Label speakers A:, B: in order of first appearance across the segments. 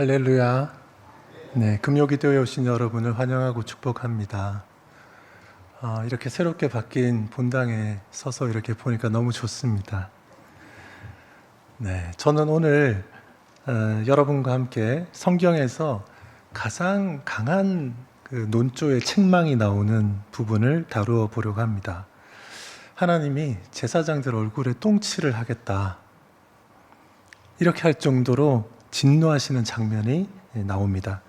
A: 할렐루야. 네, 금요기도에 오신 여러분을 환영하고 축복합니다. 이렇게 새롭게 바뀐 본당에 서서 이렇게 보니까 너무 좋습니다. 네, 저는 오늘 여러분과 함께 성경에서 가장 강한 그 논조의 책망이 나오는 부분을 다루어 보려고 합니다. 하나님이 제사장들 얼굴에 똥칠을 하겠다, 이렇게 할 정도로 진노하시는 장면이 나옵니다.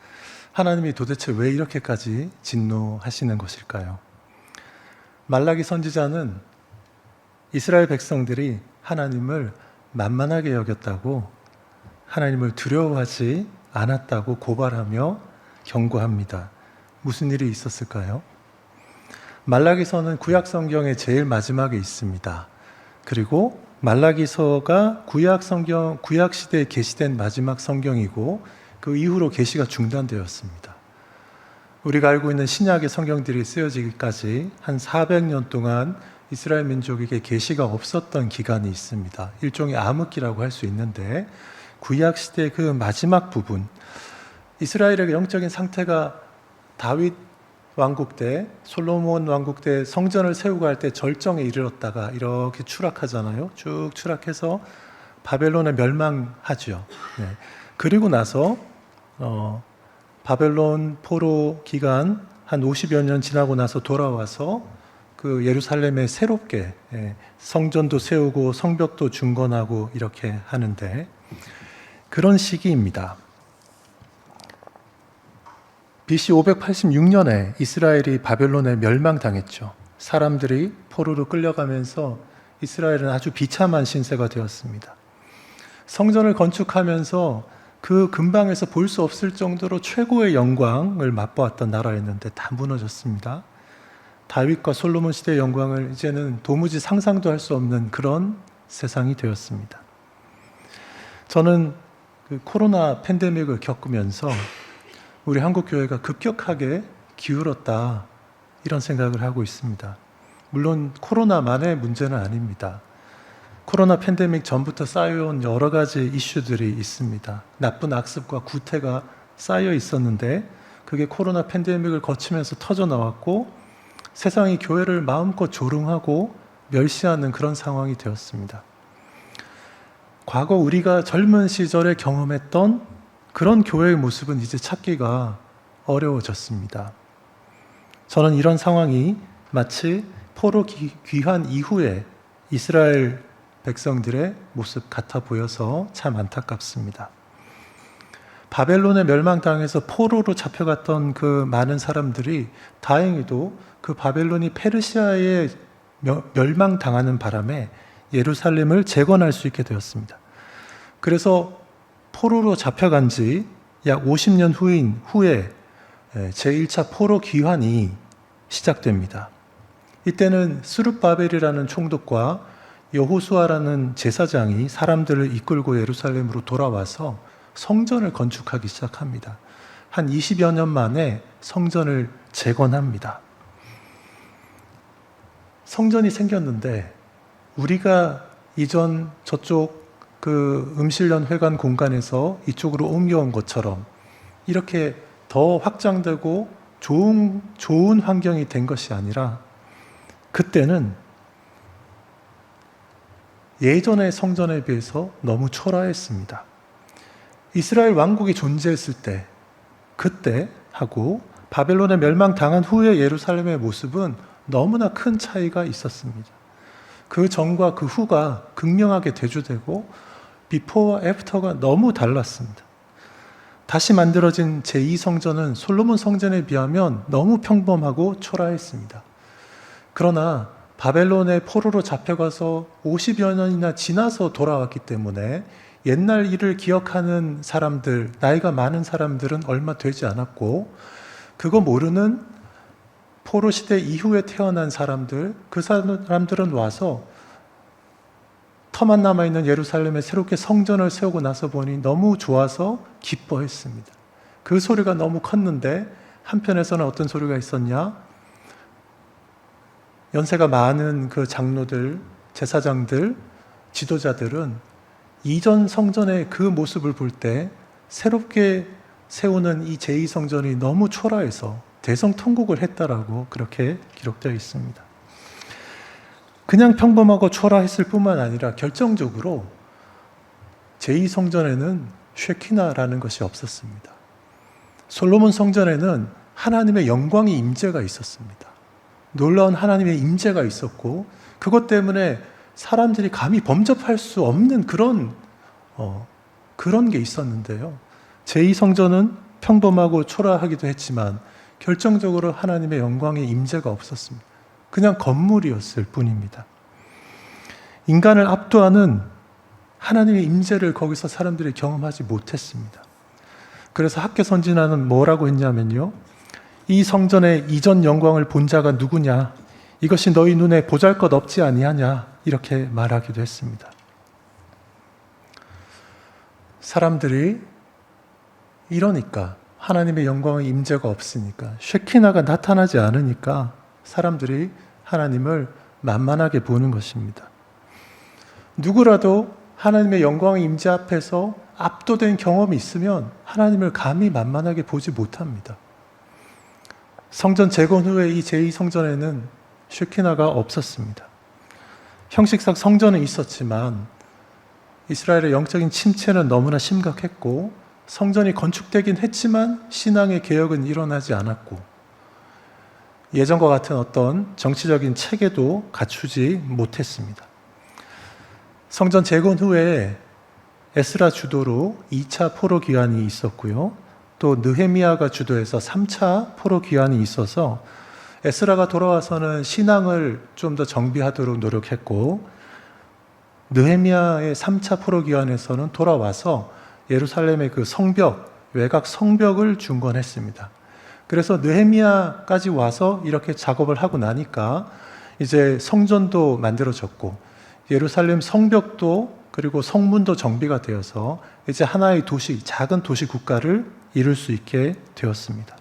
A: 하나님이 도대체 왜 이렇게까지 진노하시는 것일까요? 말라기 선지자는 이스라엘 백성들이 하나님을 만만하게 여겼다고, 하나님을 두려워하지 않았다고 고발하며 경고합니다. 무슨 일이 있었을까요? 말라기서는 구약 성경의 제일 마지막에 있습니다. 그리고 말라기서가 구약 시대에 계시된 마지막 성경이고 그 이후로 계시가 중단되었습니다. 우리가 알고 있는 신약의 성경들이 쓰여지기까지 한 400년 동안 이스라엘 민족에게 계시가 없었던 기간이 있습니다. 일종의 암흑기라고 할 수 있는데, 구약 시대의 그 마지막 부분, 이스라엘의 영적인 상태가 다윗 왕국 때, 솔로몬 왕국 때 성전을 세우고 할 때 절정에 이르렀다가 이렇게 추락하잖아요. 쭉 추락해서 바벨론에 멸망하죠. 네. 그리고 나서 바벨론 포로 기간 한 50여 년 지나고 나서 돌아와서 그 예루살렘에 새롭게 성전도 세우고 성벽도 중건하고 이렇게 하는데, 그런 시기입니다. BC 586년에 이스라엘이 바벨론에 멸망당했죠. 사람들이 포로로 끌려가면서 이스라엘은 아주 비참한 신세가 되었습니다. 성전을 건축하면서 그 근방에서 볼 수 없을 정도로 최고의 영광을 맛보았던 나라였는데 다 무너졌습니다. 다윗과 솔로몬 시대의 영광을 이제는 도무지 상상도 할 수 없는 그런 세상이 되었습니다. 저는 그 코로나 팬데믹을 겪으면서 우리 한국교회가 급격하게 기울었다, 이런 생각을 하고 있습니다. 물론 코로나만의 문제는 아닙니다. 코로나 팬데믹 전부터 쌓여온 여러 가지 이슈들이 있습니다. 나쁜 악습과 구태가 쌓여 있었는데 그게 코로나 팬데믹을 거치면서 터져 나왔고 세상이 교회를 마음껏 조롱하고 멸시하는 그런 상황이 되었습니다. 과거 우리가 젊은 시절에 경험했던 그런 교회의 모습은 이제 찾기가 어려워졌습니다. 저는 이런 상황이 마치 포로 귀환 이후에 이스라엘 백성들의 모습 같아 보여서 참 안타깝습니다. 바벨론에 멸망당해서 포로로 잡혀갔던 그 많은 사람들이 다행히도 그 바벨론이 페르시아에 멸망당하는 바람에 예루살렘을 재건할 수 있게 되었습니다. 그래서 포로로 잡혀간 지 약 50년 후에 제1차 포로 귀환이 시작됩니다. 이때는 스룹바벨이라는 총독과 여호수아라는 제사장이 사람들을 이끌고 예루살렘으로 돌아와서 성전을 건축하기 시작합니다. 한 20여 년 만에 성전을 재건합니다. 성전이 생겼는데 우리가 이전 저쪽 그 음실련 회관 공간에서 이쪽으로 옮겨온 것처럼 이렇게 더 확장되고 좋은 환경이 된 것이 아니라, 그때는 예전의 성전에 비해서 너무 초라했습니다. 이스라엘 왕국이 존재했을 때, 그때 하고 바벨론에 멸망당한 후의 예루살렘의 모습은 너무나 큰 차이가 있었습니다. 그 전과 그 후가 극명하게 대조되고 비포와 애프터가 너무 달랐습니다. 다시 만들어진 제2성전은 솔로몬 성전에 비하면 너무 평범하고 초라했습니다. 그러나 바벨론의 포로로 잡혀가서 50여 년이나 지나서 돌아왔기 때문에 옛날 일을 기억하는 사람들, 나이가 많은 사람들은 얼마 되지 않았고, 그거 모르는 포로 시대 이후에 태어난 사람들, 그 사람들은 와서 터만 남아있는 예루살렘에 새롭게 성전을 세우고 나서 보니 너무 좋아서 기뻐했습니다. 그 소리가 너무 컸는데 한편에서는 어떤 소리가 있었냐? 연세가 많은 그 장로들, 제사장들, 지도자들은 이전 성전의 그 모습을 볼 때 새롭게 세우는 이 제2성전이 너무 초라해서 대성통곡을 했다라고 그렇게 기록되어 있습니다. 그냥 평범하고 초라했을 뿐만 아니라 결정적으로 제2성전에는 쉐키나라는 것이 없었습니다. 솔로몬 성전에는 하나님의 영광의 임재가 있었습니다. 놀라운 하나님의 임재가 있었고 그것 때문에 사람들이 감히 범접할 수 없는 그런 게 있었는데요. 제2성전은 평범하고 초라하기도 했지만 결정적으로 하나님의 영광의 임재가 없었습니다. 그냥 건물이었을 뿐입니다. 인간을 압도하는 하나님의 임재를 거기서 사람들이 경험하지 못했습니다. 그래서 학개 선지자는 뭐라고 했냐면요. 이 성전의 이전 영광을 본 자가 누구냐? 이것이 너희 눈에 보잘것 없지 아니하냐? 이렇게 말하기도 했습니다. 사람들이 이러니까 하나님의 영광의 임재가 없으니까 쉐키나가 나타나지 않으니까 사람들이 하나님을 만만하게 보는 것입니다. 누구라도 하나님의 영광의 임재 앞에서 압도된 경험이 있으면 하나님을 감히 만만하게 보지 못합니다. 성전 재건 후에 이 제2성전에는 쉐키나가 없었습니다. 형식상 성전은 있었지만 이스라엘의 영적인 침체는 너무나 심각했고 성전이 건축되긴 했지만 신앙의 개혁은 일어나지 않았고 예전과 같은 어떤 정치적인 체계도 갖추지 못했습니다. 성전 재건 후에 에스라 주도로 2차 포로 기환이 있었고요. 또 느헤미야가 주도해서 3차 포로 기환이 있어서 에스라가 돌아와서는 신앙을 좀 더 정비하도록 노력했고 느헤미야의 3차 포로 기환에서는 돌아와서 예루살렘의 그 성벽, 외곽 성벽을 중건했습니다. 그래서 느헤미야까지 와서 이렇게 작업을 하고 나니까 이제 성전도 만들어졌고 예루살렘 성벽도 그리고 성문도 정비가 되어서 이제 하나의 도시, 작은 도시 국가를 이룰 수 있게 되었습니다.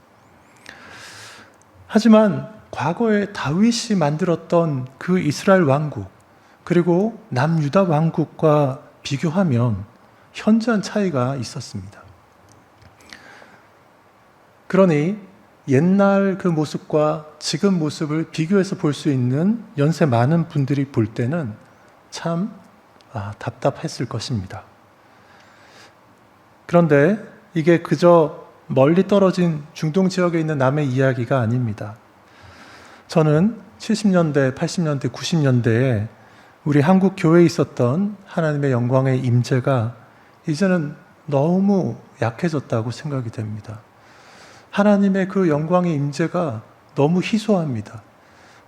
A: 하지만 과거에 다윗이 만들었던 그 이스라엘 왕국 그리고 남유다 왕국과 비교하면 현저한 차이가 있었습니다. 그러니 옛날 그 모습과 지금 모습을 비교해서 볼 수 있는 연세 많은 분들이 볼 때는 참 답답했을 것입니다. 그런데 이게 그저 멀리 떨어진 중동 지역에 있는 남의 이야기가 아닙니다. 저는 70년대, 80년대, 90년대에 우리 한국 교회에 있었던 하나님의 영광의 임재가 이제는 너무 약해졌다고 생각이 됩니다. 하나님의 그 영광의 임재가 너무 희소합니다.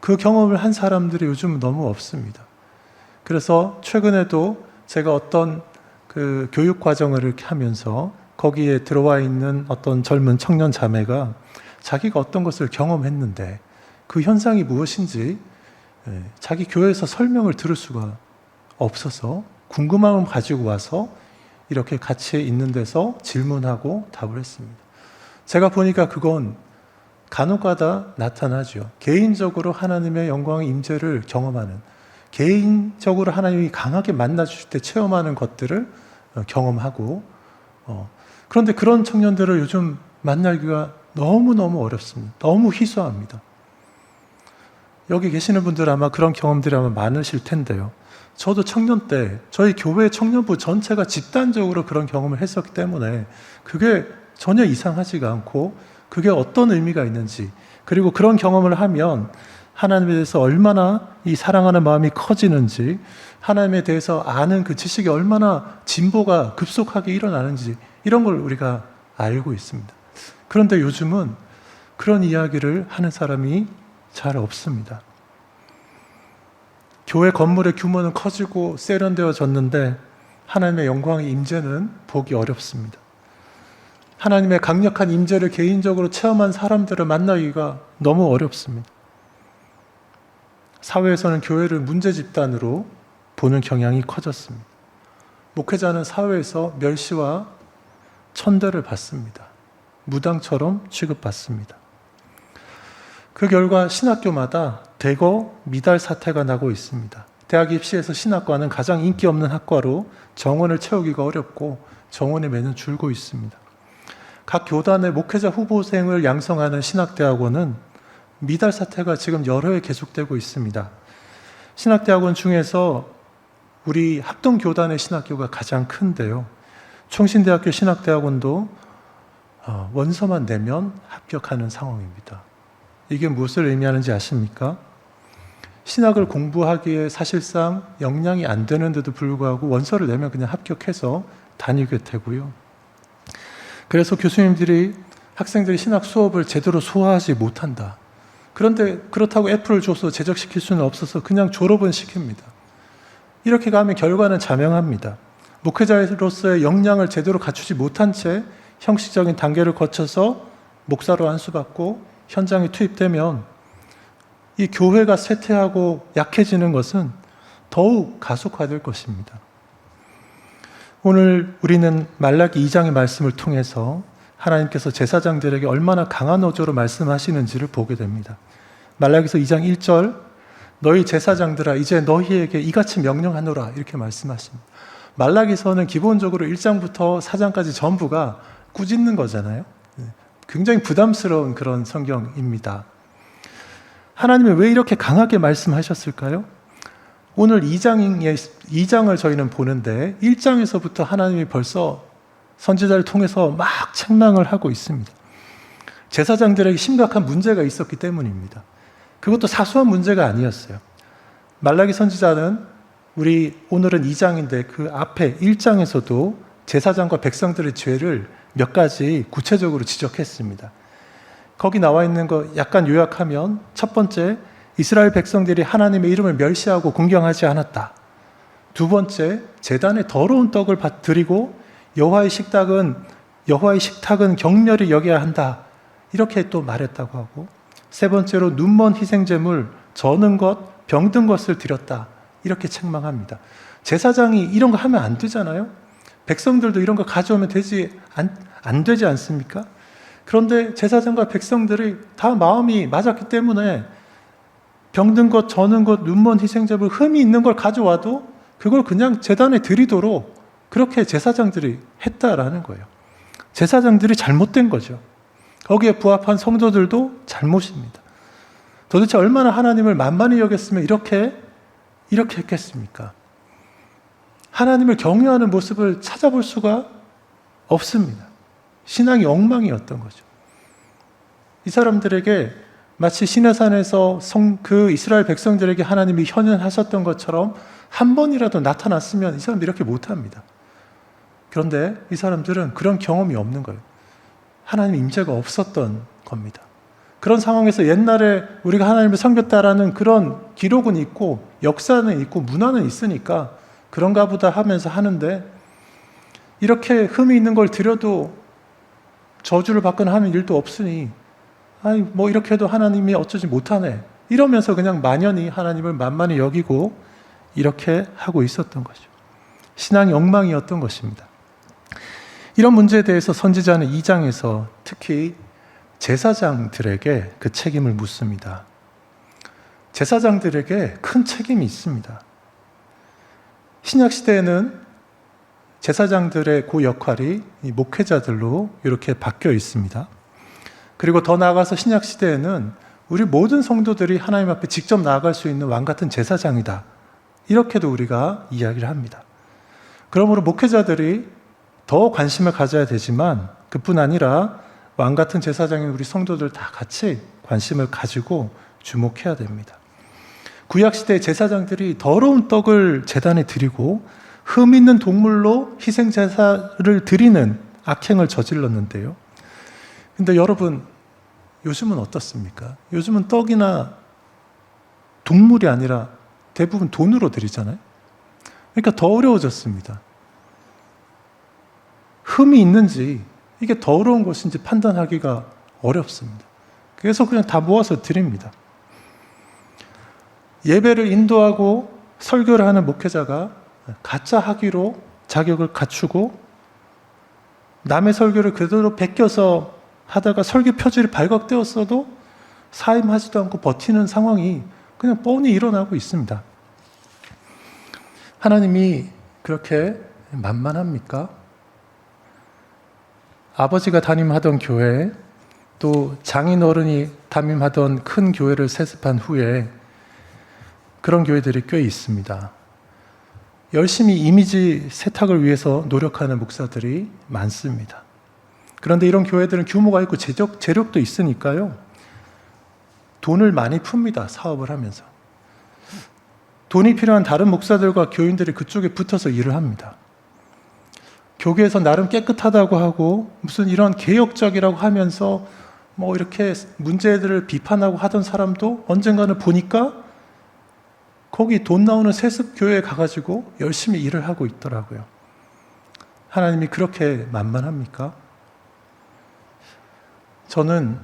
A: 그 경험을 한 사람들이 요즘 너무 없습니다. 그래서 최근에도 제가 어떤 그 교육 과정을 이렇게 하면서 거기에 들어와 있는 어떤 젊은 청년 자매가 자기가 어떤 것을 경험했는데 그 현상이 무엇인지 자기 교회에서 설명을 들을 수가 없어서 궁금함을 가지고 와서 이렇게 같이 있는 데서 질문하고 답을 했습니다. 제가 보니까 그건 간혹가다 나타나죠. 개인적으로 하나님의 영광의 임재를 경험하는, 개인적으로 하나님이 강하게 만나주실 때 체험하는 것들을 경험하고 그런데 그런 청년들을 요즘 만나기가 너무너무 어렵습니다. 너무 희소합니다. 여기 계시는 분들 아마 그런 경험들이 아마 많으실 텐데요. 저도 청년 때 저희 교회 청년부 전체가 집단적으로 그런 경험을 했었기 때문에 그게 전혀 이상하지가 않고 그게 어떤 의미가 있는지, 그리고 그런 경험을 하면 하나님에 대해서 얼마나 이 사랑하는 마음이 커지는지, 하나님에 대해서 아는 그 지식이 얼마나 진보가 급속하게 일어나는지, 이런 걸 우리가 알고 있습니다. 그런데 요즘은 그런 이야기를 하는 사람이 잘 없습니다. 교회 건물의 규모는 커지고 세련되어졌는데 하나님의 영광의 임재는 보기 어렵습니다. 하나님의 강력한 임재를 개인적으로 체험한 사람들을 만나기가 너무 어렵습니다. 사회에서는 교회를 문제 집단으로 보는 경향이 커졌습니다. 목회자는 사회에서 멸시와 천대를 받습니다. 무당처럼 취급받습니다. 그 결과 신학교마다 대거 미달 사태가 나고 있습니다. 대학 입시에서 신학과는 가장 인기 없는 학과로 정원을 채우기가 어렵고 정원의 매는 줄고 있습니다. 각 교단의 목회자 후보생을 양성하는 신학대학원은 미달 사태가 지금 여러 해 계속되고 있습니다. 신학대학원 중에서 우리 합동교단의 신학교가 가장 큰데요. 총신대학교 신학대학원도 원서만 내면 합격하는 상황입니다. 이게 무엇을 의미하는지 아십니까? 신학을 공부하기에 사실상 역량이 안 되는데도 불구하고 원서를 내면 그냥 합격해서 다니게 되고요. 그래서 교수님들이 학생들이 신학 수업을 제대로 소화하지 못한다. 그런데 그렇다고 F를 줘서 제적시킬 수는 없어서 그냥 졸업은 시킵니다. 이렇게 가면 결과는 자명합니다. 목회자로서의 역량을 제대로 갖추지 못한 채 형식적인 단계를 거쳐서 목사로 안수받고 현장에 투입되면 이 교회가 쇠퇴하고 약해지는 것은 더욱 가속화될 것입니다. 오늘 우리는 말라기 2장의 말씀을 통해서 하나님께서 제사장들에게 얼마나 강한 어조로 말씀하시는지를 보게 됩니다. 말라기서 2장 1절 너희 제사장들아 이제 너희에게 이같이 명령하노라 이렇게 말씀하십니다. 말라기서는 기본적으로 1장부터 4장까지 전부가 꾸짖는 거잖아요. 굉장히 부담스러운 그런 성경입니다. 하나님이 왜 이렇게 강하게 말씀하셨을까요? 오늘 2장을 저희는 보는데 1장에서부터 하나님이 벌써 선지자를 통해서 막 책망을 하고 있습니다. 제사장들에게 심각한 문제가 있었기 때문입니다. 그것도 사소한 문제가 아니었어요. 말라기 선지자는 오늘은 2장인데 그 앞에 1장에서도 제사장과 백성들의 죄를 몇 가지 구체적으로 지적했습니다. 거기 나와 있는 거 약간 요약하면 첫 번째, 이스라엘 백성들이 하나님의 이름을 멸시하고 공경하지 않았다. 두 번째, 제단에 더러운 떡을 드리고 여호와의 식탁은 경멸히 여겨야 한다. 이렇게 또 말했다고 하고 세 번째로 눈먼 희생제물, 저는 것, 병든 것을 드렸다. 이렇게 책망합니다. 제사장이 이런 거 하면 안 되잖아요. 백성들도 이런 거 가져오면 안 되지 않습니까? 그런데 제사장과 백성들이 다 마음이 맞았기 때문에 병든 것, 저는 것, 눈먼 희생제물, 흠이 있는 걸 가져와도 그걸 그냥 제단에 드리도록 그렇게 제사장들이 했다라는 거예요. 제사장들이 잘못된 거죠. 거기에 부합한 성도들도 잘못입니다. 도대체 얼마나 하나님을 만만히 여겼으면 이렇게 했겠습니까? 하나님을 경외하는 모습을 찾아볼 수가 없습니다. 신앙이 엉망이었던 거죠. 이 사람들에게 마치 시내산에서 그 이스라엘 백성들에게 하나님이 현현하셨던 것처럼 한 번이라도 나타났으면 이 사람들이 이렇게 못합니다. 그런데 이 사람들은 그런 경험이 없는 거예요. 하나님 임재가 없었던 겁니다. 그런 상황에서 옛날에 우리가 하나님을 섬겼다라는 그런 기록은 있고 역사는 있고 문화는 있으니까 그런가 보다 하면서 하는데 이렇게 흠이 있는 걸 드려도 저주를 받거나 하는 일도 없으니 뭐 이렇게 해도 하나님이 어쩌지 못하네 이러면서 그냥 만연히 하나님을 만만히 여기고 이렇게 하고 있었던 거죠. 신앙이 엉망이었던 것입니다. 이런 문제에 대해서 선지자는 2장에서 특히 제사장들에게 그 책임을 묻습니다. 제사장들에게 큰 책임이 있습니다. 신약시대에는 제사장들의 그 역할이 목회자들로 이렇게 바뀌어 있습니다. 그리고 더 나아가서 신약시대에는 우리 모든 성도들이 하나님 앞에 직접 나아갈 수 있는 왕같은 제사장이다. 이렇게도 우리가 이야기를 합니다. 그러므로 목회자들이 더 관심을 가져야 되지만 그뿐 아니라 왕같은 제사장인 우리 성도들 다 같이 관심을 가지고 주목해야 됩니다. 구약시대의 제사장들이 더러운 떡을 제단에 드리고 흠 있는 동물로 희생제사를 드리는 악행을 저질렀는데요. 근데 여러분, 요즘은 어떻습니까? 요즘은 떡이나 동물이 아니라 대부분 돈으로 드리잖아요. 그러니까 더 어려워졌습니다. 흠이 있는지 이게 더러운 것인지 판단하기가 어렵습니다. 그래서 그냥 다 모아서 드립니다. 예배를 인도하고 설교를 하는 목회자가 가짜 하기로 자격을 갖추고 남의 설교를 그대로 베껴서 하다가 설교 표지를 발각되었어도 사임하지도 않고 버티는 상황이 그냥 뻔히 일어나고 있습니다. 하나님이 그렇게 만만합니까? 아버지가 담임하던 교회, 또 장인어른이 담임하던 큰 교회를 세습한 후에 그런 교회들이 꽤 있습니다. 열심히 이미지 세탁을 위해서 노력하는 목사들이 많습니다. 그런데 이런 교회들은 규모가 있고 재력도 있으니까요, 돈을 많이 풉니다. 사업을 하면서. 돈이 필요한 다른 목사들과 교인들이 그쪽에 붙어서 일을 합니다. 교계에서 나름 깨끗하다고 하고 무슨 이런 개혁적이라고 하면서 뭐 이렇게 문제들을 비판하고 하던 사람도 언젠가는 보니까 거기 돈 나오는 세습교회에 가가지고 열심히 일을 하고 있더라고요. 하나님이 그렇게 만만합니까? 저는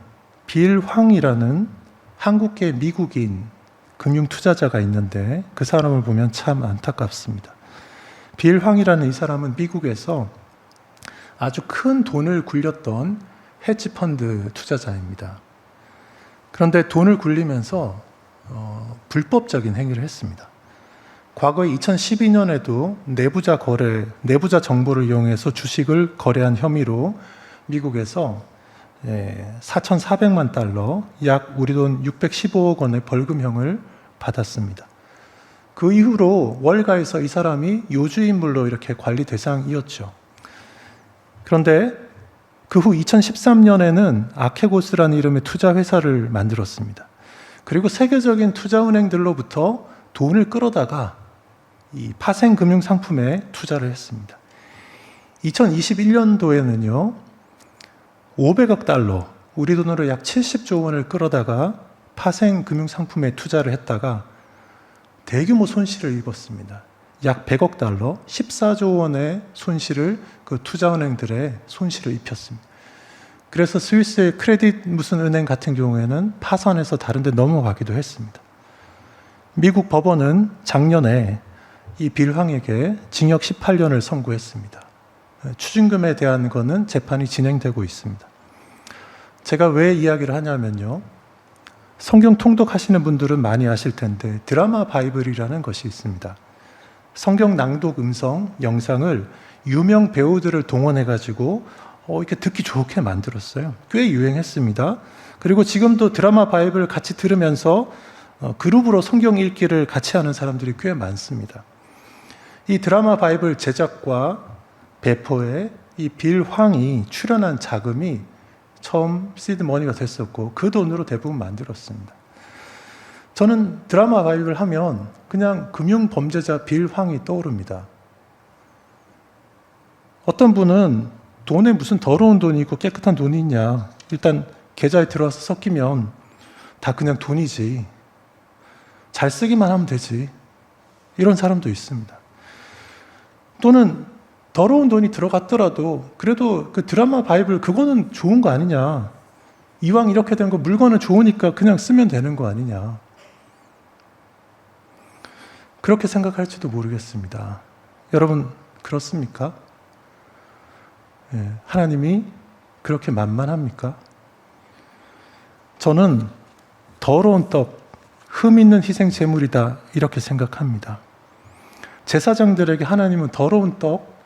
A: 빌 황이라는 한국계 미국인 금융투자자가 있는데 그 사람을 보면 참 안타깝습니다. 빌 황이라는 이 사람은 미국에서 아주 큰 돈을 굴렸던 헤지펀드 투자자입니다. 그런데 돈을 굴리면서 불법적인 행위를 했습니다. 과거에 2012년에도 내부자 정보를 이용해서 주식을 거래한 혐의로 미국에서 4,400만 달러, 약 우리 돈 615억 원의 벌금형을 받았습니다. 그 이후로 월가에서 이 사람이 요주인물로 이렇게 관리 대상이었죠. 그런데 그 후 2013년에는 아케고스라는 이름의 투자 회사를 만들었습니다. 그리고 세계적인 투자은행들로부터 돈을 끌어다가 이 파생 금융 상품에 투자를 했습니다. 2021년도에는요, 500억 달러, 우리 돈으로 약 70조 원을 끌어다가 파생 금융 상품에 투자를 했다가 대규모 손실을 입었습니다. 약 100억 달러, 14조 원의 손실을 그 투자은행들의 손실을 입혔습니다. 그래서 스위스의 크레딧 무슨 은행 같은 경우에는 파산해서 다른 데 넘어가기도 했습니다. 미국 법원은 작년에 이 빌 황에게 징역 18년을 선고했습니다. 추징금에 대한 거는 재판이 진행되고 있습니다. 제가 왜 이야기를 하냐면요, 성경 통독하시는 분들은 많이 아실 텐데 드라마 바이블이라는 것이 있습니다. 성경 낭독 음성 영상을 유명 배우들을 동원해가지고 이렇게 듣기 좋게 만들었어요. 꽤 유행했습니다. 그리고 지금도 드라마 바이블 같이 들으면서 그룹으로 성경 읽기를 같이 하는 사람들이 꽤 많습니다. 이 드라마 바이블 제작과 배포에 이 빌 황이 출연한 자금이 처음 시드 머니가 됐었고 그 돈으로 대부분 만들었습니다. 저는 드라마 바이블 하면 그냥 금융 범죄자 빌 황이 떠오릅니다. 어떤 분은 돈에 무슨 더러운 돈이 있고 깨끗한 돈이 있냐, 일단 계좌에 들어와서 섞이면 다 그냥 돈이지, 잘 쓰기만 하면 되지, 이런 사람도 있습니다. 또는 더러운 돈이 들어갔더라도 그래도 그 드라마 바이블 그거는 좋은 거 아니냐, 이왕 이렇게 된 거 물건은 좋으니까 그냥 쓰면 되는 거 아니냐, 그렇게 생각할지도 모르겠습니다. 여러분 그렇습니까? 하나님이 그렇게 만만합니까? 저는 더러운 떡, 흠 있는 희생 제물이다 이렇게 생각합니다. 제사장들에게 하나님은 더러운 떡,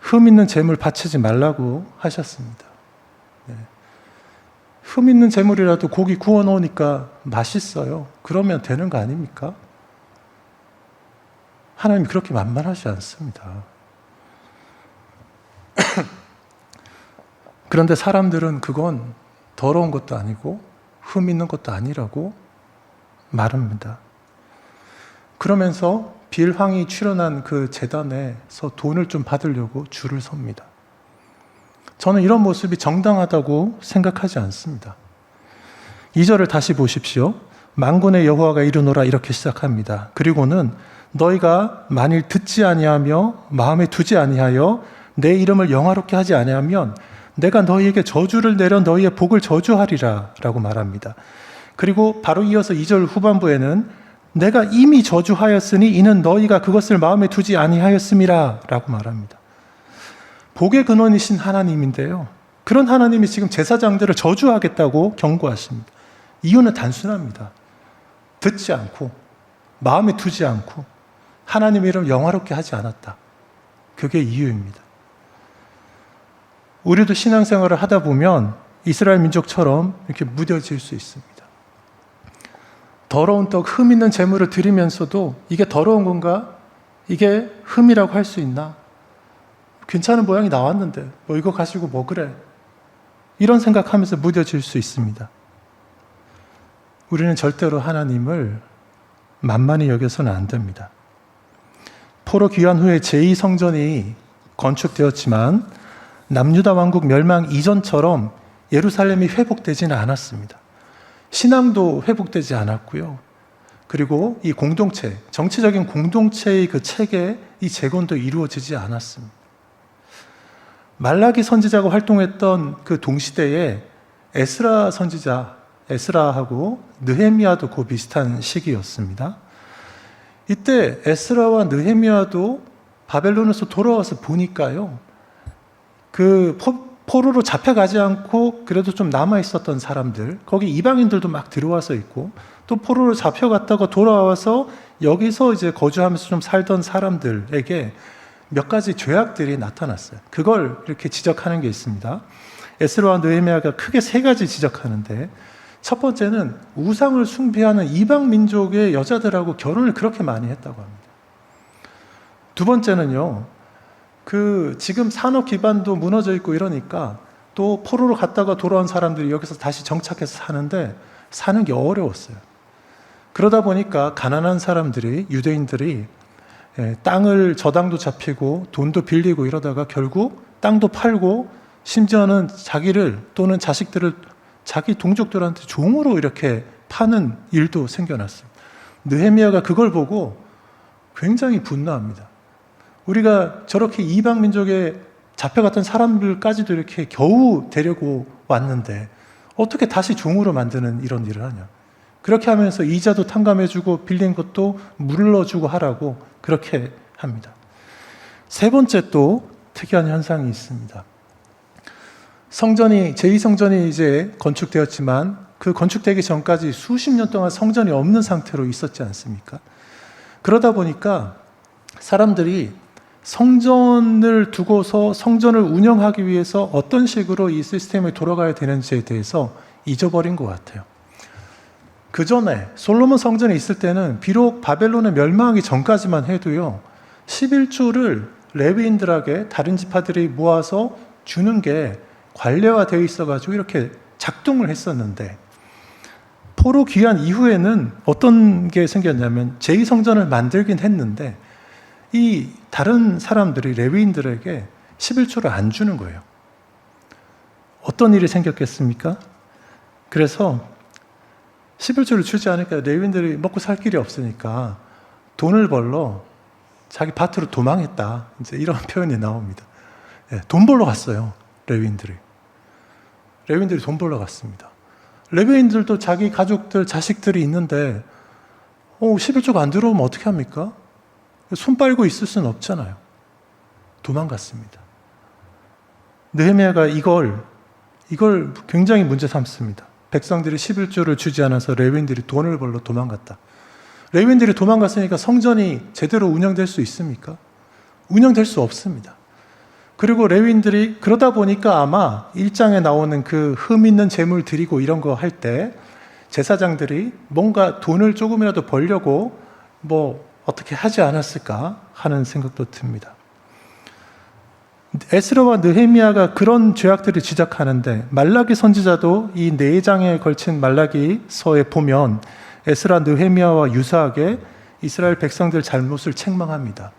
A: 흠 있는 제물 바치지 말라고 하셨습니다. 흠 있는 제물이라도 고기 구워 놓으니까 맛있어요. 그러면 되는 거 아닙니까? 하나님이 그렇게 만만하지 않습니다. 그런데 사람들은 그건 더러운 것도 아니고 흠 있는 것도 아니라고 말합니다. 그러면서 빌 황이 출연한 그 재단에서 돈을 좀 받으려고 줄을 섭니다. 저는 이런 모습이 정당하다고 생각하지 않습니다. 2절을 다시 보십시오. 만군의 여호와가 이르노라 이렇게 시작합니다. 그리고는 너희가 만일 듣지 아니하며 마음에 두지 아니하여 내 이름을 영화롭게 하지 아니하면 내가 너희에게 저주를 내려 너희의 복을 저주하리라 라고 말합니다. 그리고 바로 이어서 2절 후반부에는 내가 이미 저주하였으니 이는 너희가 그것을 마음에 두지 아니하였음이라 라고 말합니다. 복의 근원이신 하나님인데요, 그런 하나님이 지금 제사장들을 저주하겠다고 경고하십니다. 이유는 단순합니다. 듣지 않고 마음에 두지 않고 하나님의 이름 영화롭게 하지 않았다. 그게 이유입니다. 우리도 신앙생활을 하다 보면 이스라엘 민족처럼 이렇게 무뎌질 수 있습니다. 더러운 떡, 흠 있는 제물을 드리면서도 이게 더러운 건가? 이게 흠이라고 할 수 있나? 괜찮은 모양이 나왔는데 뭐 이거 가지고 뭐 그래? 이런 생각하면서 무뎌질 수 있습니다. 우리는 절대로 하나님을 만만히 여겨서는 안 됩니다. 포로 귀환 후에 제2성전이 건축되었지만 남유다 왕국 멸망 이전처럼 예루살렘이 회복되지는 않았습니다. 신앙도 회복되지 않았고요. 그리고 이 공동체, 정치적인 공동체의 그 체계, 이 재건도 이루어지지 않았습니다. 말라기 선지자가 활동했던 그 동시대에 에스라 선지자, 에스라하고 느헤미야도 그 비슷한 시기였습니다. 이때 에스라와 느헤미야도 바벨론에서 돌아와서 보니까요, 그 포로로 잡혀가지 않고 그래도 좀 남아 있었던 사람들, 거기 이방인들도 막 들어와서 있고, 또 포로로 잡혀갔다가 돌아와서 여기서 이제 거주하면서 좀 살던 사람들에게 몇 가지 죄악들이 나타났어요. 그걸 이렇게 지적하는 게 있습니다. 에스라와 느헤미야가 크게 세 가지 지적하는데, 첫 번째는 우상을 숭배하는 이방 민족의 여자들하고 결혼을 그렇게 많이 했다고 합니다. 두 번째는요, 지금 산업 기반도 무너져 있고 이러니까 또 포로로 갔다가 돌아온 사람들이 여기서 다시 정착해서 사는데 사는 게 어려웠어요. 그러다 보니까 가난한 사람들이, 유대인들이 땅을 저당도 잡히고 돈도 빌리고 이러다가 결국 땅도 팔고 심지어는 자기를 또는 자식들을 자기 동족들한테 종으로 이렇게 파는 일도 생겨났어요. 느헤미야가 그걸 보고 굉장히 분노합니다. 우리가 저렇게 이방 민족에 잡혀갔던 사람들까지도 이렇게 겨우 데리고 왔는데 어떻게 다시 종으로 만드는 이런 일을 하냐. 그렇게 하면서 이자도 탕감해주고 빌린 것도 물러주고 하라고 그렇게 합니다. 세 번째 또 특이한 현상이 있습니다. 성전이, 제2성전이 이제 건축되었지만 그 건축되기 전까지 수십 년 동안 성전이 없는 상태로 있었지 않습니까? 그러다 보니까 사람들이 성전을 두고서 성전을 운영하기 위해서 어떤 식으로 이 시스템이 돌아가야 되는지에 대해서 잊어버린 것 같아요. 그 전에 솔로몬 성전에 있을 때는 비록 바벨론의 멸망하기 전까지만 해도요, 11조를 레위인들에게 다른 지파들이 모아서 주는 게 관례화되어 있어가지고 이렇게 작동을 했었는데, 포로 귀환 이후에는 어떤 게 생겼냐면 제2성전을 만들긴 했는데 이 다른 사람들이 레위인들에게 11조를 안 주는 거예요. 어떤 일이 생겼겠습니까? 그래서 11조를 주지 않으니까 레위인들이 먹고 살 길이 없으니까 돈을 벌러 자기 밭으로 도망했다. 이제 이런 표현이 나옵니다. 돈 벌러 갔어요. 레위인들이 돈 벌러 갔습니다. 레위인들도 자기 가족들, 자식들이 있는데 11조가 안 들어오면 어떻게 합니까? 손 빨고 있을 수는 없잖아요. 도망갔습니다. 느헤미야가 이걸 굉장히 문제 삼습니다. 백성들이 11조를 주지 않아서 레위인들이 돈을 벌러 도망갔다. 레위인들이 도망갔으니까 성전이 제대로 운영될 수 있습니까? 운영될 수 없습니다. 그리고 레위인들이 그러다 보니까 아마 1장에 나오는 그 흠 있는 제물 드리고 이런 거 할 때 제사장들이 뭔가 돈을 조금이라도 벌려고 뭐 어떻게 하지 않았을까 하는 생각도 듭니다. 에스라와 느헤미야가 그런 죄악들을 지적하는데 말라기 선지자도 이 4장에 걸친 말라기서에 보면 에스라, 느헤미야와 유사하게 이스라엘 백성들 잘못을 책망합니다.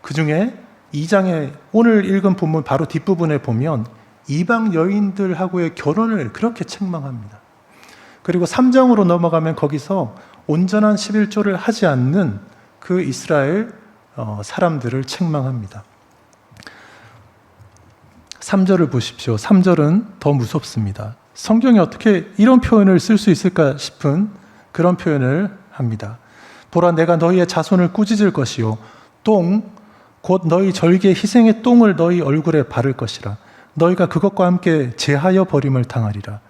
A: 그 중에 2장에 오늘 읽은 본문 바로 뒷부분에 보면 이방 여인들하고의 결혼을 그렇게 책망합니다. 그리고 3장으로 넘어가면 거기서 온전한 11조를 하지 않는 그 이스라엘 사람들을 책망합니다. 3절을 보십시오. 3절은 더 무섭습니다. 성경이 어떻게 이런 표현을 쓸 수 있을까 싶은 그런 표현을 합니다. 보라, 내가 너희의 자손을 꾸짖을 것이요 곧 너희 절기의 희생의 똥을 너희 얼굴에 바를 것이라. 너희가 그것과 함께 제하여 버림을 당하리라.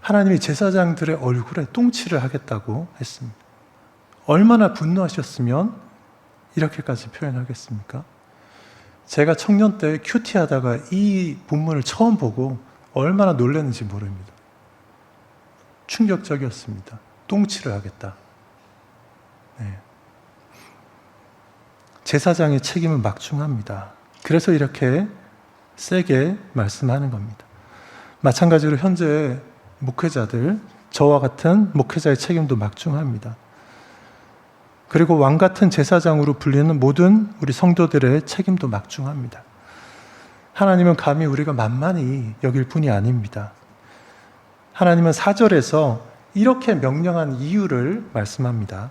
A: 하나님이 제사장들의 얼굴에 똥칠을 하겠다고 했습니다. 얼마나 분노하셨으면 이렇게까지 표현하겠습니까? 제가 청년 때 큐티 하다가 이 본문을 처음 보고 얼마나 놀랐는지 모릅니다. 충격적이었습니다. 똥칠을 하겠다. 네. 제사장의 책임은 막중합니다. 그래서 이렇게 세게 말씀하는 겁니다. 마찬가지로 현재 목회자들, 저와 같은 목회자의 책임도 막중합니다. 그리고 왕 같은 제사장으로 불리는 모든 우리 성도들의 책임도 막중합니다. 하나님은 감히 우리가 만만히 여길 분이 아닙니다. 하나님은 4절에서 이렇게 명령한 이유를 말씀합니다.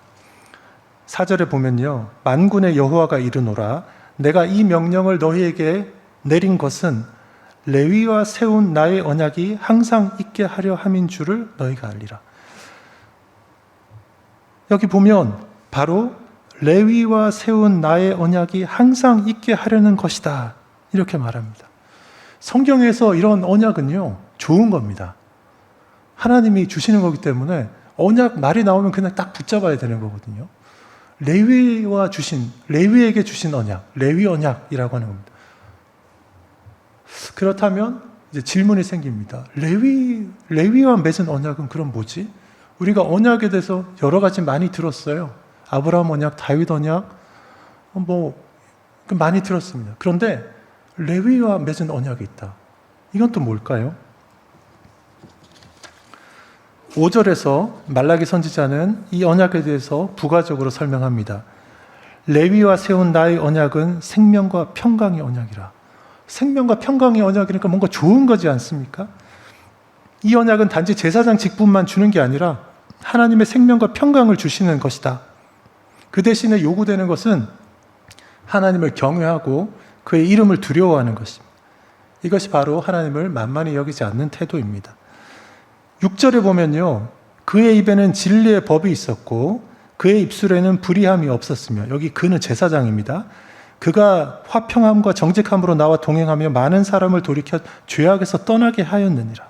A: 4절에 보면요, 만군의 여호와가 이르노라 내가 이 명령을 너희에게 내린 것은 레위와 세운 나의 언약이 항상 있게 하려 함인 줄을 너희가 알리라. 여기 보면 바로 레위와 세운 나의 언약이 항상 있게 하려는 것이다, 이렇게 말합니다. 성경에서 이런 언약은요, 좋은 겁니다. 하나님이 주시는 거기 때문에 언약 말이 나오면 그냥 딱 붙잡아야 되는 거거든요. 레위에게 주신 언약, 레위 언약이라고 하는 겁니다. 그렇다면 이제 질문이 생깁니다. 레위와 맺은 언약은 그럼 뭐지? 우리가 언약에 대해서 여러 가지 많이 들었어요. 아브라함 언약, 다윗 언약, 많이 들었습니다. 그런데 레위와 맺은 언약이 있다. 이건 또 뭘까요? 5절에서 말라기 선지자는 이 언약에 대해서 부가적으로 설명합니다. 레위와 세운 나의 언약은 생명과 평강의 언약이라. 생명과 평강의 언약이니까 뭔가 좋은 거지 않습니까? 이 언약은 단지 제사장 직분만 주는 게 아니라 하나님의 생명과 평강을 주시는 것이다. 그 대신에 요구되는 것은 하나님을 경외하고 그의 이름을 두려워하는 것입니다. 이것이 바로 하나님을 만만히 여기지 않는 태도입니다. 6절에 보면요, 그의 입에는 진리의 법이 있었고 그의 입술에는 불의함이 없었으며, 여기 그는 제사장입니다. 그가 화평함과 정직함으로 나와 동행하며 많은 사람을 돌이켜 죄악에서 떠나게 하였느니라.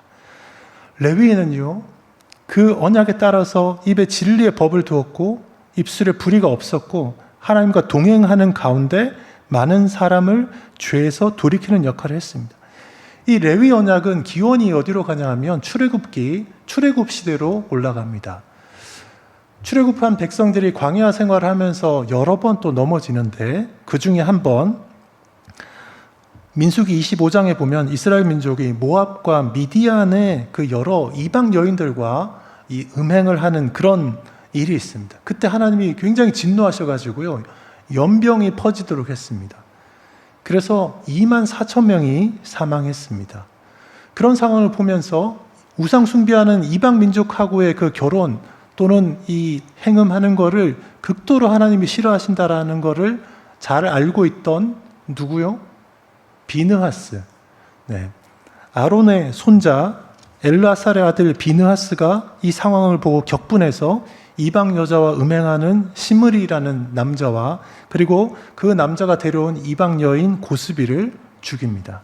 A: 레위인은요, 그 언약에 따라서 입에 진리의 법을 두었고 입술에 불의가 없었고 하나님과 동행하는 가운데 많은 사람을 죄에서 돌이키는 역할을 했습니다. 이 레위 언약은 기원이 어디로 가냐 하면 출애굽 시대로 올라갑니다. 출애굽한 백성들이 광야 생활을 하면서 여러 번 또 넘어지는데, 그 중에 한 번 민수기 25장에 보면 이스라엘 민족이 모압과 미디안의 그 여러 이방 여인들과 이 음행을 하는 그런 일이 있습니다. 그때 하나님이 굉장히 진노하셔가지고요, 연병이 퍼지도록 했습니다. 그래서 24,000명이 사망했습니다. 그런 상황을 보면서 우상 숭배하는 이방 민족하고의 그 결혼 또는 이 행음하는 거를 극도로 하나님이 싫어하신다라는 거를 잘 알고 있던 누구요? 비느하스. 네. 아론의 손자 엘라살의 아들 비느하스가 이 상황을 보고 격분해서 이방 여자와 음행하는 시므리라는 남자와 그리고 그 남자가 데려온 이방 여인 고스비를 죽입니다.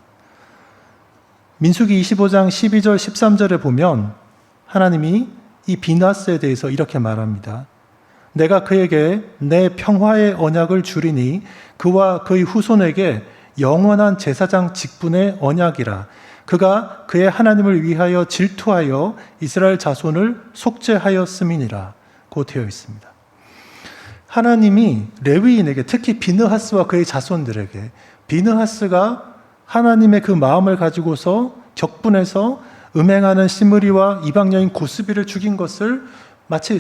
A: 민수기 25장 12절 13절에 보면 하나님이 이 비느하스에 대해서 이렇게 말합니다. 내가 그에게 내 평화의 언약을 주리니 그와 그의 후손에게 영원한 제사장 직분의 언약이라. 그가 그의 하나님을 위하여 질투하여 이스라엘 자손을 속죄하였음이니라 고 되어 있습니다. 하나님이 레위인에게, 특히 비느하스와 그의 자손들에게, 비느하스가 하나님의 그 마음을 가지고서 격분해서 음행하는 시므리와 이방 여인 고스비를 죽인 것을 마치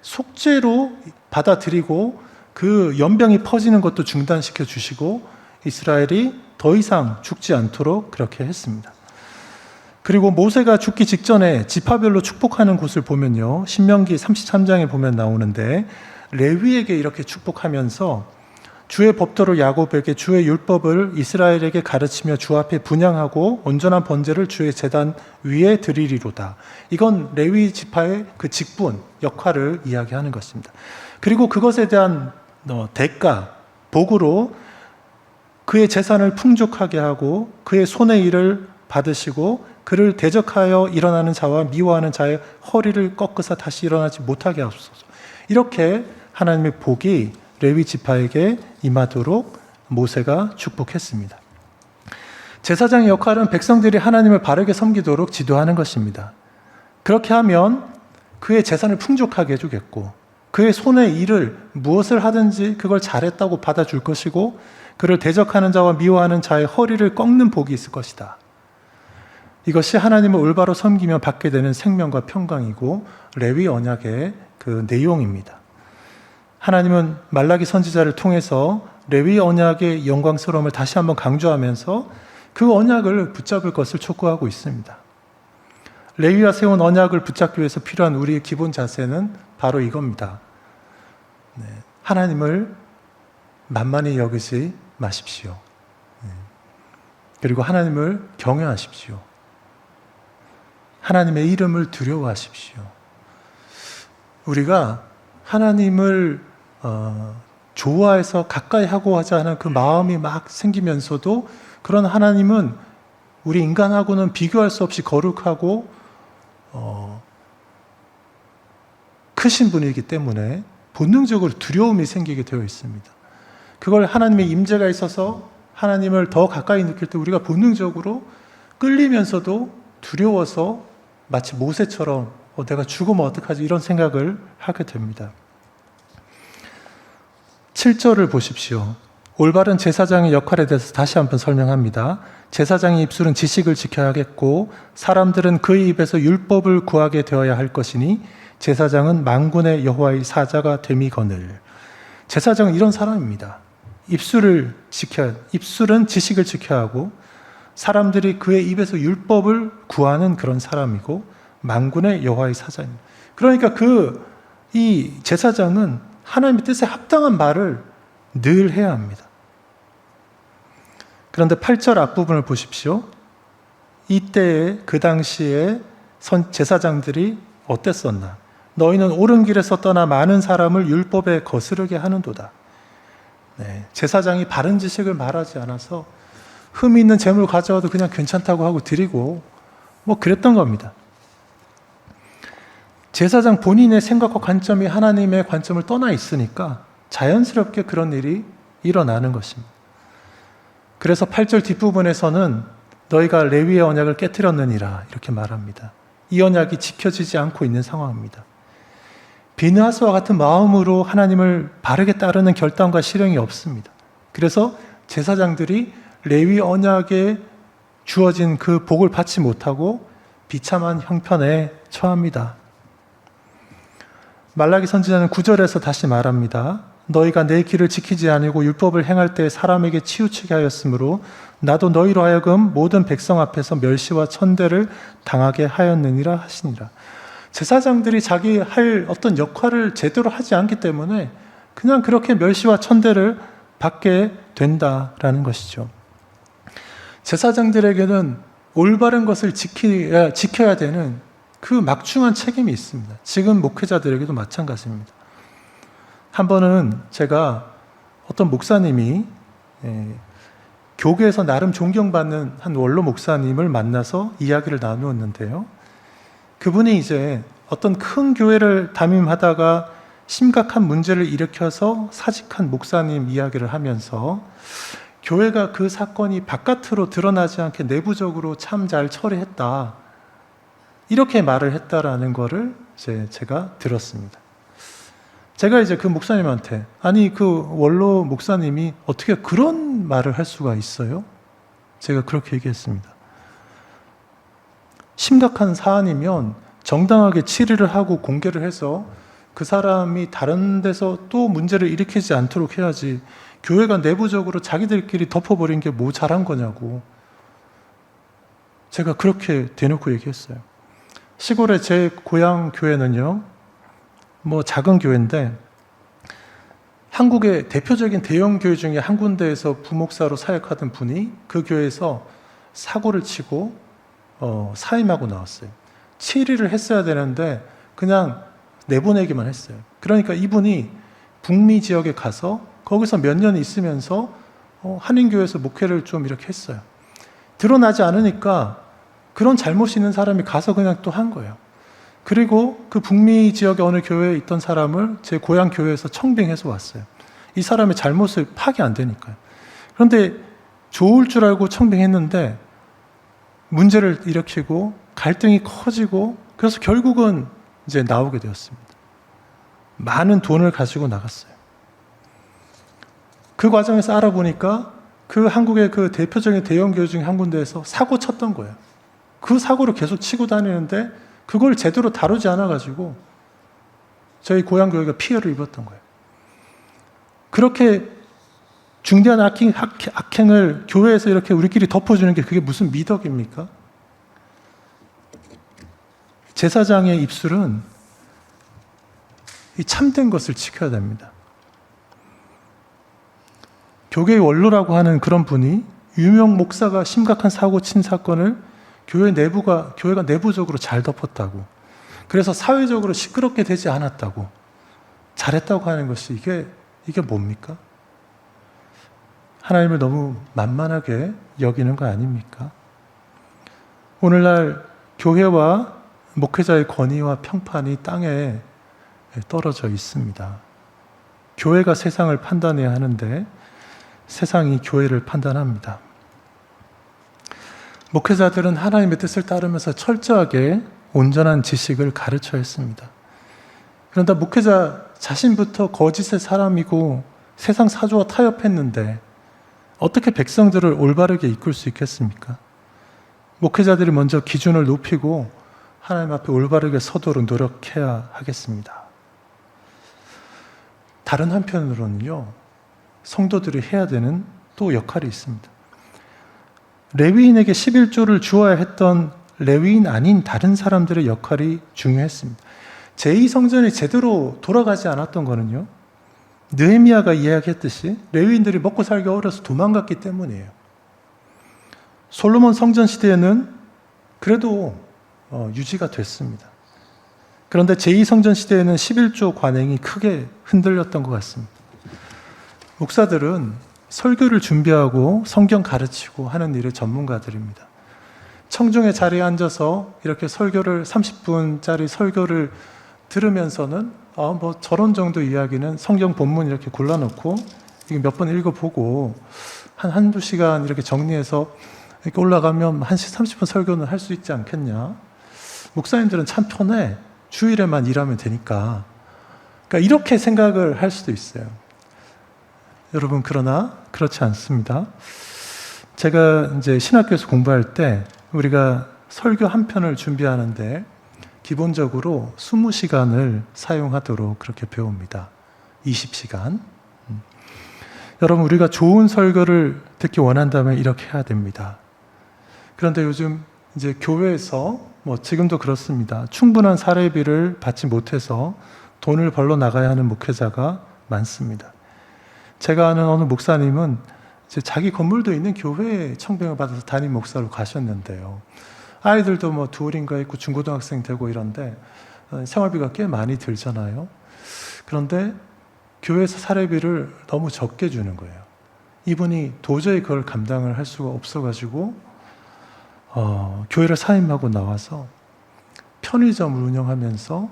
A: 속죄로 받아들이고 그 연병이 퍼지는 것도 중단시켜 주시고 이스라엘이 더 이상 죽지 않도록 그렇게 했습니다. 그리고 모세가 죽기 직전에 지파별로 축복하는 곳을 보면요, 신명기 33장에 보면 나오는데 레위에게 이렇게 축복하면서 주의 법도를 야곱에게, 주의 율법을 이스라엘에게 가르치며 주 앞에 분향하고 온전한 번제를 주의 제단 위에 드리리로다. 이건 레위 지파의 그 직분, 역할을 이야기하는 것입니다. 그리고 그것에 대한 대가, 복으로 그의 재산을 풍족하게 하고 그의 손의 일을 받으시고 그를 대적하여 일어나는 자와 미워하는 자의 허리를 꺾으사 다시 일어나지 못하게 하옵소서. 이렇게 하나님의 복이 레위 지파에게 임하도록 모세가 축복했습니다. 제사장의 역할은 백성들이 하나님을 바르게 섬기도록 지도하는 것입니다. 그렇게 하면 그의 재산을 풍족하게 해주겠고 그의 손의 일을 무엇을 하든지 그걸 잘했다고 받아줄 것이고 그를 대적하는 자와 미워하는 자의 허리를 꺾는 복이 있을 것이다. 이것이 하나님을 올바로 섬기며 받게 되는 생명과 평강이고 레위 언약의 그 내용입니다. 하나님은 말라기 선지자를 통해서 레위 언약의 영광스러움을 다시 한번 강조하면서 그 언약을 붙잡을 것을 촉구하고 있습니다. 레위가 세운 언약을 붙잡기 위해서 필요한 우리의 기본 자세는 바로 이겁니다. 하나님을 만만히 여기지 마십시오. 그리고 하나님을 경외하십시오. 하나님의 이름을 두려워하십시오. 우리가 하나님을 좋아해서 가까이 하고 하자 하는 그 마음이 막 생기면서도 그런 하나님은 우리 인간하고는 비교할 수 없이 거룩하고 크신 분이기 때문에 본능적으로 두려움이 생기게 되어 있습니다. 그걸 하나님의 임재가 있어서 하나님을 더 가까이 느낄 때 우리가 본능적으로 끌리면서도 두려워서 마치 모세처럼 내가 죽으면 어떡하지 이런 생각을 하게 됩니다. 7절을 보십시오. 올바른 제사장의 역할에 대해서 다시 한번 설명합니다. 제사장의 입술은 지식을 지켜야겠고 사람들은 그의 입에서 율법을 구하게 되어야 할 것이니 제사장은 만군의 여호와의 사자가 됨이거늘. 제사장은 이런 사람입니다. 입술은 지식을 지켜야 하고 사람들이 그의 입에서 율법을 구하는 그런 사람이고 만군의 여호와의 사자입니다. 그러니까 이 제사장은 하나님의 뜻에 합당한 말을 늘 해야 합니다. 그런데 8절 앞부분을 보십시오. 이때에 그 당시에 제사장들이 어땠었나? 너희는 옳은 길에서 떠나 많은 사람을 율법에 거스르게 하는도다. 제사장이 바른 지식을 말하지 않아서 흠이 있는 재물 가져와도 그냥 괜찮다고 하고 드리고 그랬던 겁니다. 제사장 본인의 생각과 관점이 하나님의 관점을 떠나 있으니까 자연스럽게 그런 일이 일어나는 것입니다. 그래서 8절 뒷부분에서는 너희가 레위의 언약을 깨뜨렸느니라 이렇게 말합니다. 이 언약이 지켜지지 않고 있는 상황입니다. 비느하스와 같은 마음으로 하나님을 바르게 따르는 결단과 실행이 없습니다. 그래서 제사장들이 레위 언약에 주어진 그 복을 받지 못하고 비참한 형편에 처합니다. 말라기 선지자는 9절에서 다시 말합니다. 너희가 내 길을 지키지 아니고 율법을 행할 때 사람에게 치우치게 하였으므로 나도 너희로 하여금 모든 백성 앞에서 멸시와 천대를 당하게 하였느니라 하시니라. 제사장들이 자기 할 어떤 역할을 제대로 하지 않기 때문에 그냥 그렇게 멸시와 천대를 받게 된다라는 것이죠. 제사장들에게는 올바른 것을 지켜야 되는 그 막중한 책임이 있습니다. 지금 목회자들에게도 마찬가지입니다. 한 번은 제가 어떤 목사님이 교계에서 나름 존경받는 한 원로 목사님을 만나서 이야기를 나누었는데요. 그분이 이제 어떤 큰 교회를 담임하다가 심각한 문제를 일으켜서 사직한 목사님 이야기를 하면서 교회가 그 사건이 바깥으로 드러나지 않게 내부적으로 참 잘 처리했다. 이렇게 말을 했다라는 거를 제가 들었습니다. 제가 이제 그 목사님한테 아니 그 원로 목사님이 어떻게 그런 말을 할 수가 있어요? 제가 그렇게 얘기했습니다. 심각한 사안이면 정당하게 치리를 하고 공개를 해서 그 사람이 다른 데서 또 문제를 일으키지 않도록 해야지 교회가 내부적으로 자기들끼리 덮어버린 게 뭐 잘한 거냐고 제가 그렇게 대놓고 얘기했어요. 시골의 제 고향 교회는요 작은 교회인데 한국의 대표적인 대형 교회 중에 한 군데에서 부목사로 사역하던 분이 그 교회에서 사고를 치고 사임하고 나왔어요. 치리를 했어야 되는데 그냥 내보내기만 했어요. 그러니까 이분이 북미 지역에 가서 거기서 몇 년 있으면서 한인교회에서 목회를 좀 이렇게 했어요. 드러나지 않으니까 그런 잘못이 있는 사람이 가서 그냥 또 한 거예요. 그리고 그 북미 지역의 어느 교회에 있던 사람을 제 고향 교회에서 청빙해서 왔어요. 이 사람의 잘못을 파악이 안 되니까요. 그런데 좋을 줄 알고 청빙했는데 문제를 일으키고 갈등이 커지고 그래서 결국은 이제 나오게 되었습니다. 많은 돈을 가지고 나갔어요. 그 과정에서 알아보니까 그 한국의 그 대표적인 대형 교회 중에 한 군데에서 사고 쳤던 거예요. 그 사고를 계속 치고 다니는데 그걸 제대로 다루지 않아가지고 저희 고향 교회가 피해를 입었던 거예요. 그렇게 중대한 악행을 교회에서 이렇게 우리끼리 덮어주는 게 그게 무슨 미덕입니까? 제사장의 입술은 이 참된 것을 지켜야 됩니다. 교계의 원로라고 하는 그런 분이 유명 목사가 심각한 사고 친 사건을 교회가 내부적으로 잘 덮었다고, 그래서 사회적으로 시끄럽게 되지 않았다고, 잘했다고 하는 것이 이게 뭡니까? 하나님을 너무 만만하게 여기는 거 아닙니까? 오늘날 교회와 목회자의 권위와 평판이 땅에 떨어져 있습니다. 교회가 세상을 판단해야 하는데 세상이 교회를 판단합니다. 목회자들은 하나님의 뜻을 따르면서 철저하게 온전한 지식을 가르쳐야 했습니다. 그런데 목회자 자신부터 거짓의 사람이고 세상 사조와 타협했는데 어떻게 백성들을 올바르게 이끌 수 있겠습니까? 목회자들이 먼저 기준을 높이고 하나님 앞에 올바르게 서도록 노력해야 하겠습니다. 다른 한편으로는요, 성도들이 해야 되는 또 역할이 있습니다. 레위인에게 11조를 주어야 했던 레위인 아닌 다른 사람들의 역할이 중요했습니다. 제2성전이 제대로 돌아가지 않았던 거는요, 느헤미야가 이야기했듯이 레위인들이 먹고 살기 어려서 도망갔기 때문이에요. 솔로몬 성전 시대에는 그래도 유지가 됐습니다. 그런데 제2성전 시대에는 11조 관행이 크게 흔들렸던 것 같습니다. 목사들은 설교를 준비하고 성경 가르치고 하는 일의 전문가들입니다. 청중의 자리에 앉아서 이렇게 30분짜리 설교를 들으면서는 뭐 저런 정도 이야기는 성경 본문 이렇게 골라놓고 몇 번 읽어보고 한두 시간 이렇게 정리해서 이렇게 올라가면 1시 30분 설교는 할 수 있지 않겠냐. 목사님들은 참 편해. 주일에만 일하면 되니까. 그러니까 이렇게 생각을 할 수도 있어요. 여러분, 그러나 그렇지 않습니다. 제가 이제 신학교에서 공부할 때 우리가 설교 한 편을 준비하는데 기본적으로 20시간을 사용하도록 그렇게 배웁니다. 20시간. 여러분, 우리가 좋은 설교를 듣기 원한다면 이렇게 해야 됩니다. 그런데 요즘 이제 교회에서 지금도 그렇습니다. 충분한 사례비를 받지 못해서 돈을 벌러 나가야 하는 목회자가 많습니다. 제가 아는 어느 목사님은 이제 자기 건물도 있는 교회에 청빙을 받아서 담임 목사로 가셨는데요. 아이들도 둘인가 있고 중고등학생 되고 이런데 생활비가 꽤 많이 들잖아요. 그런데 교회에서 사례비를 너무 적게 주는 거예요. 이분이 도저히 그걸 감당을 할 수가 없어가지고 교회를 사임하고 나와서 편의점을 운영하면서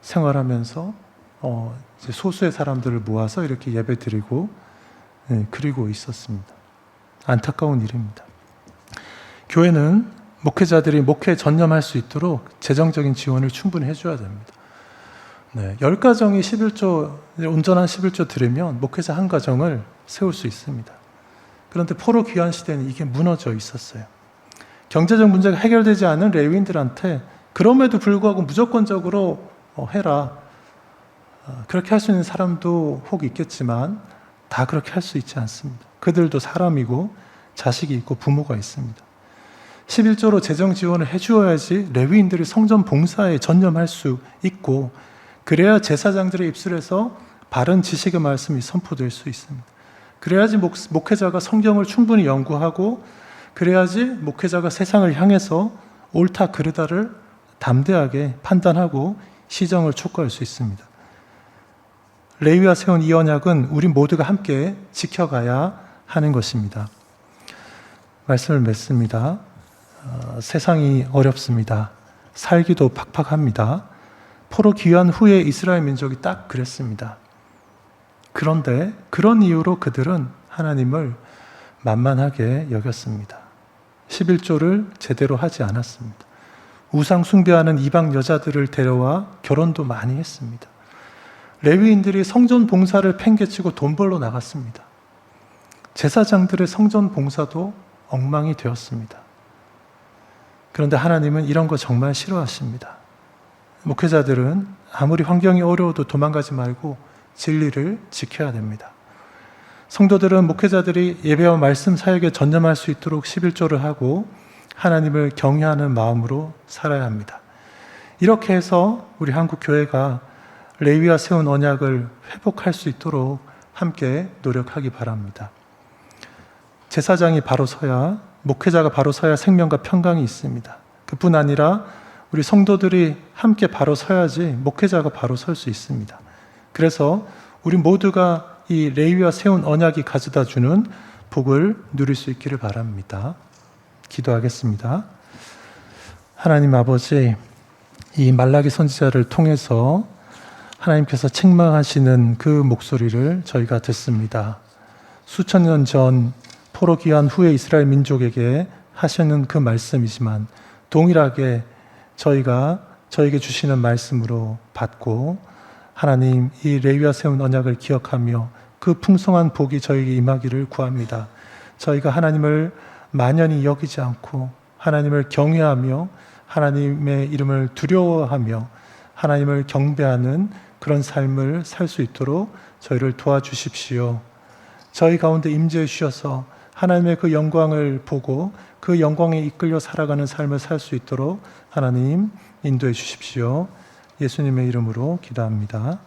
A: 생활하면서 이제 소수의 사람들을 모아서 이렇게 예배 드리고 그리고 있었습니다. 안타까운 일입니다. 교회는 목회자들이 목회에 전념할 수 있도록 재정적인 지원을 충분히 해줘야 됩니다. 10가정이 11조, 온전한 11조 들으면 목회자 한 가정을 세울 수 있습니다. 그런데 포로 귀환 시대는 이게 무너져 있었어요. 경제적 문제가 해결되지 않은 레위인들한테 그럼에도 불구하고 무조건적으로 해라. 그렇게 할 수 있는 사람도 혹 있겠지만 다 그렇게 할 수 있지 않습니다. 그들도 사람이고 자식이 있고 부모가 있습니다. 11조로 재정 지원을 해주어야지 레위인들이 성전 봉사에 전념할 수 있고, 그래야 제사장들의 입술에서 바른 지식의 말씀이 선포될 수 있습니다. 그래야지 목회자가 성경을 충분히 연구하고, 그래야지 목회자가 세상을 향해서 옳다 그르다를 담대하게 판단하고 시정을 촉구할 수 있습니다. 레위가 세운 이 언약은 우리 모두가 함께 지켜가야 하는 것입니다. 말씀을 맺습니다. 세상이 어렵습니다. 살기도 팍팍합니다. 포로 귀환 후에 이스라엘 민족이 딱 그랬습니다. 그런데 그런 이유로 그들은 하나님을 만만하게 여겼습니다. 11조를 제대로 하지 않았습니다. 우상 숭배하는 이방 여자들을 데려와 결혼도 많이 했습니다. 레위인들이 성전 봉사를 팽개치고 돈 벌러 나갔습니다. 제사장들의 성전 봉사도 엉망이 되었습니다. 그런데 하나님은 이런 거 정말 싫어하십니다. 목회자들은 아무리 환경이 어려워도 도망가지 말고 진리를 지켜야 됩니다. 성도들은 목회자들이 예배와 말씀 사역에 전념할 수 있도록 11조를 하고 하나님을 경외하는 마음으로 살아야 합니다. 이렇게 해서 우리 한국 교회가 레위와 세운 언약을 회복할 수 있도록 함께 노력하기 바랍니다. 제사장이 바로 서야, 목회자가 바로 서야 생명과 평강이 있습니다. 그뿐 아니라 우리 성도들이 함께 바로 서야지 목회자가 바로 설 수 있습니다. 그래서 우리 모두가 이 레위와 세운 언약이 가져다 주는 복을 누릴 수 있기를 바랍니다. 기도하겠습니다. 하나님 아버지, 이 말라기 선지자를 통해서 하나님께서 책망하시는 그 목소리를 저희가 듣습니다. 수천 년 전 포로 귀환 후에 이스라엘 민족에게 하시는 그 말씀이지만 동일하게 저희가 저에게 주시는 말씀으로 받고 하나님 이 레위와 세운 언약을 기억하며 그 풍성한 복이 저에게 임하기를 구합니다. 저희가 하나님을 만연히 여기지 않고 하나님을 경외하며 하나님의 이름을 두려워하며 하나님을 경배하는 그런 삶을 살 수 있도록 저희를 도와주십시오. 저희 가운데 임재해 주셔서 하나님의 그 영광을 보고 그 영광에 이끌려 살아가는 삶을 살 수 있도록 하나님 인도해 주십시오. 예수님의 이름으로 기도합니다.